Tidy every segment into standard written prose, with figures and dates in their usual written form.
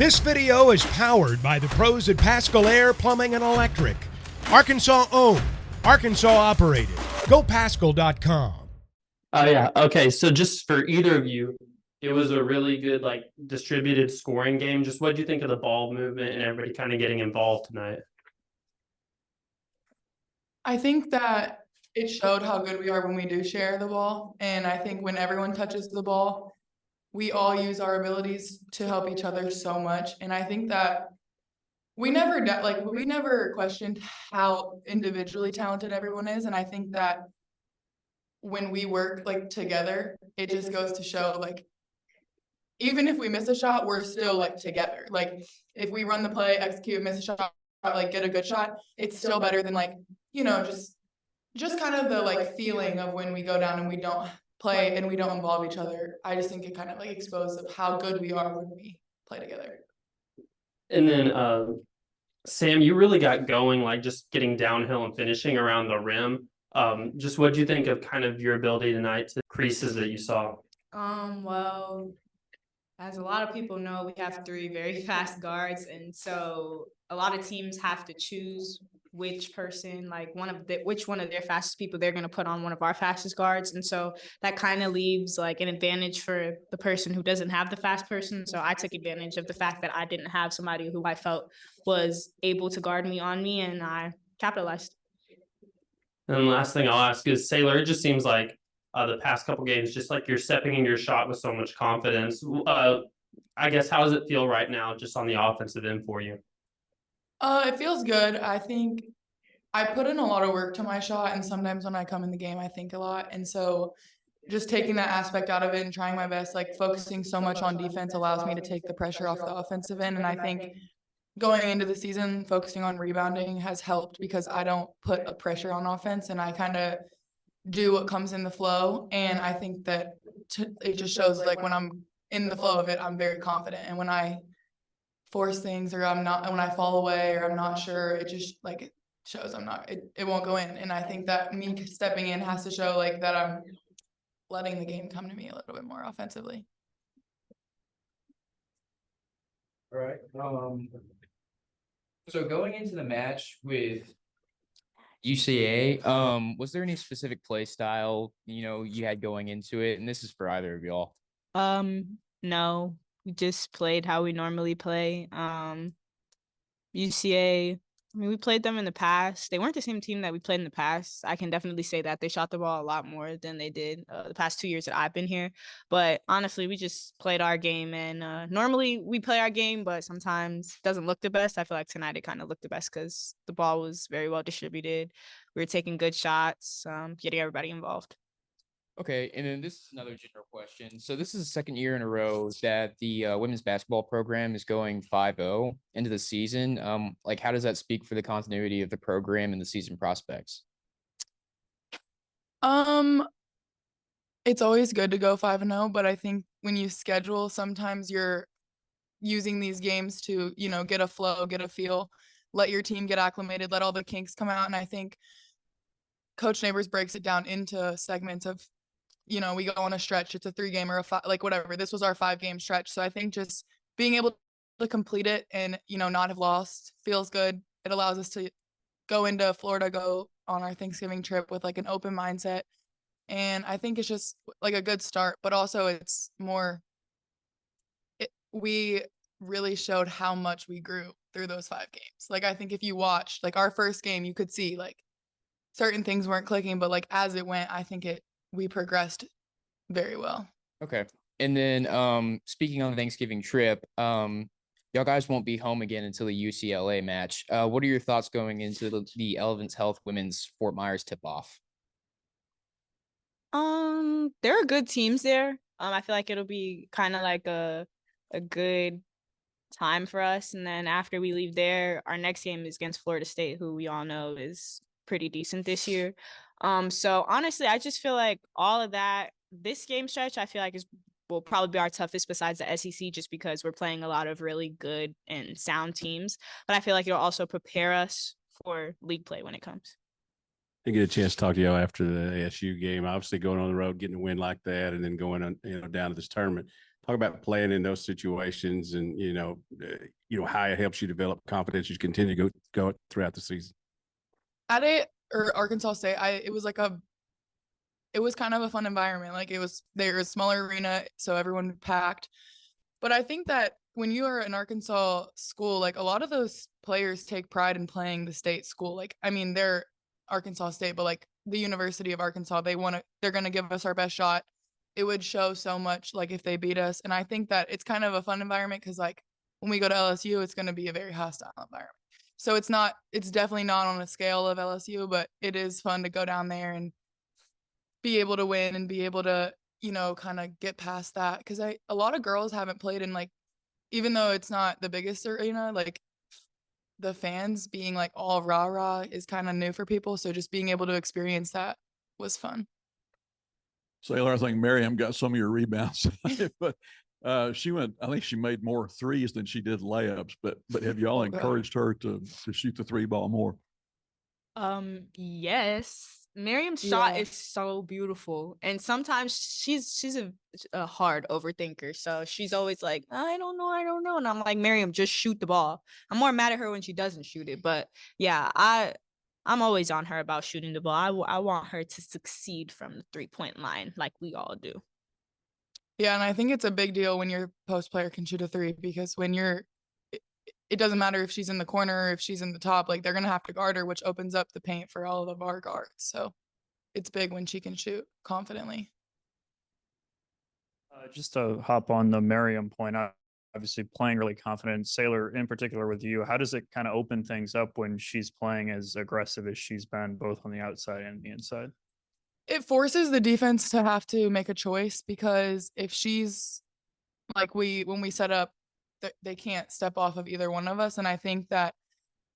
This video is powered by the pros at Pascal Air Plumbing and Electric. Arkansas owned, Arkansas operated. GoPascal.com. Oh, yeah. Okay. So just for either of you, it was a really good, distributed scoring game. Just what do you think of the ball movement and everybody kind of getting involved tonight? I think that it showed how good we are when we do share the ball. And I think when everyone touches the ball, we all use our abilities to help each other so much. And I think that we never questioned how individually talented everyone is. And I think that when we work together, it just goes to show even if we miss a shot, we're still together. If we run the play, execute, miss a shot, get a good shot, it's still better than just kind of the feeling of when we go down and we don't play and we don't involve each other. I just think it kind of exposes how good we are when we play together. And then Sam, you really got going, just getting downhill and finishing around the rim. Just what do you think of kind of your ability tonight to creases that you saw? Well, as a lot of people know, we have 3 very fast guards, and so a lot of teams have to choose which person, which one of their fastest people they're going to put on one of our fastest guards. And so that kind of leaves an advantage for the person who doesn't have the fast person. So I took advantage of the fact that I didn't have somebody who I felt was able to guard me on me, and I capitalized. And the last thing I'll ask is, Saylor, it just seems like the past couple games, just you're stepping into your shot with so much confidence. I guess, how does it feel right now just on the offensive end for you? It feels good. I think I put in a lot of work to my shot, and sometimes when I come in the game, I think a lot. And so just taking that aspect out of it and trying my best, focusing so much on defense allows me to take the pressure off the offensive end. And I think going into the season, focusing on rebounding has helped because I don't put a pressure on offense and I kind of do what comes in the flow. And I think that it just shows when I'm in the flow of it, I'm very confident. And when I force things or when I fall away or I'm not sure, it just shows it won't go in. And I think that me stepping in has to show that I'm letting the game come to me a little bit more offensively. All right. So going into the match with UCA, was there any specific play style, you had going into it? And this is for either of y'all. No, we just played how we normally play. UCA, we played them in the past. They weren't the same team that we played in the past. I can definitely say that. They shot the ball a lot more than they did the past 2 years that I've been here. But honestly, we just played our game. And normally we play our game, but sometimes it doesn't look the best. I feel like tonight it kind of looked the best because the ball was very well distributed. We were taking good shots, getting everybody involved. Okay, and then this is another general question. So this is the second year in a row that the women's basketball program is going 5-0 into the season. How does that speak for the continuity of the program and the season prospects? It's always good to go 5-0, but I think when you schedule, sometimes you're using these games to, get a flow, get a feel, let your team get acclimated, let all the kinks come out. And I think Coach Neighbors breaks it down into segments of, we go on a stretch, it's a 3-game or a 5, whatever. This was our 5-game stretch. So I think just being able to complete it and, not have lost feels good. It allows us to go into Florida, go on our Thanksgiving trip with an open mindset. And I think it's just a good start, but also it's more, we really showed how much we grew through those 5 games. I think if you watched our first game, you could see certain things weren't clicking, but as it went, I think we progressed very well. Okay. And then speaking on the Thanksgiving trip, y'all guys won't be home again until the UCLA match. What are your thoughts going into the Elevance Health Women's Fort Myers tip-off? There are good teams there. I feel like it'll be kind of a good time for us. And then after we leave there, our next game is against Florida State, who we all know is pretty decent this year. So honestly, I just feel like all of that, this game stretch, I feel like will probably be our toughest besides the SEC, just because we're playing a lot of really good and sound teams. But I feel like it'll also prepare us for league play when it comes. I get a chance to talk to you after the ASU game. Obviously, going on the road, getting a win like that, and then going on, down to this tournament. Talk about playing in those situations, and how it helps you develop confidence as you continue to go throughout the season. At it or Arkansas State, it was kind of a fun environment. Like they were a smaller arena, so everyone packed. But I think that when you are an Arkansas school, like a lot of those players take pride in playing the state school. Like, I mean, they're Arkansas State, but like the University of Arkansas, they're going to give us our best shot. It would show so much, like if they beat us. And I think that it's kind of a fun environment because like when we go to LSU, it's going to be a very hostile environment. So it's definitely not on a scale of LSU, but it is fun to go down there and be able to win and be able to, kind of get past that. Because a lot of girls haven't played in like, even though it's not the biggest arena, like the fans being like all rah rah is kind of new for people. So just being able to experience that was fun. Saylor, I think Miriam got some of your rebounds, but I think she made more threes than she did layups. But have y'all encouraged her to shoot the three ball more? Yes. Miriam's shot is so beautiful, and sometimes she's a hard overthinker. So she's always like, I don't know, and I'm like, Miriam, just shoot the ball. I'm more mad at her when she doesn't shoot it, but yeah, I'm always on her about shooting the ball. I want her to succeed from the 3-point line like we all do. Yeah, and I think it's a big deal when your post player can shoot a three, because when it doesn't matter if she's in the corner or if she's in the top, like they're going to have to guard her, which opens up the paint for all of our guards. So it's big when she can shoot confidently. Just to hop on the Miriam point, obviously playing really confident. Saylor, in particular with you, how does it kind of open things up when she's playing as aggressive as she's been both on the outside and the inside? It forces the defense to have to make a choice, because if she's like when we set up, they can't step off of either one of us. And I think that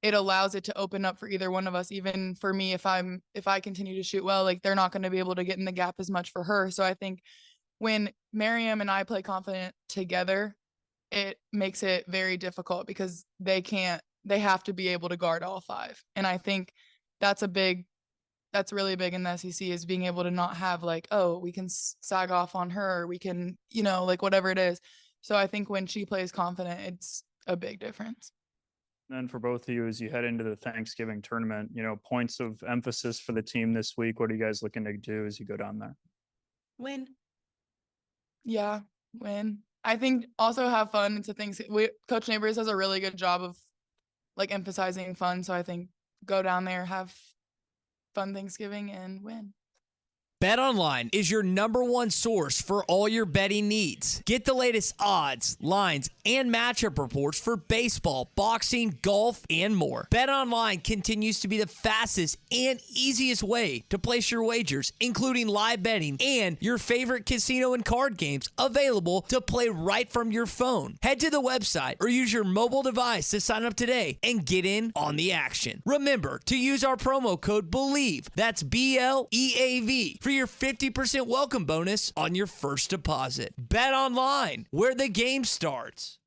it allows it to open up for either one of us. Even for me, if I continue to shoot well, like they're not going to be able to get in the gap as much for her. So I think when Miriam and I play confident together, it makes it very difficult because they have to be able to guard all five. And I think that's really big in the SEC, is being able to not have like, oh, we can sag off on her, we can, like whatever it is. So I think when she plays confident, it's a big difference. And for both of you, as you head into the Thanksgiving tournament, points of emphasis for the team this week. What are you guys looking to do as you go down there? Win. Yeah, win. I think also have fun. It's a thing. Coach Neighbors does a really good job of like emphasizing fun. So I think go down there, have fun Thanksgiving, and win. BetOnline is your #1 source for all your betting needs. Get the latest odds, lines, and matchup reports for baseball, boxing, golf, and more. BetOnline continues to be the fastest and easiest way to place your wagers, including live betting and your favorite casino and card games available to play right from your phone. Head to the website or use your mobile device to sign up today and get in on the action. Remember to use our promo code BELIEVE, that's BLEAV, for your 50% welcome bonus on your first deposit. Bet online, where the game starts.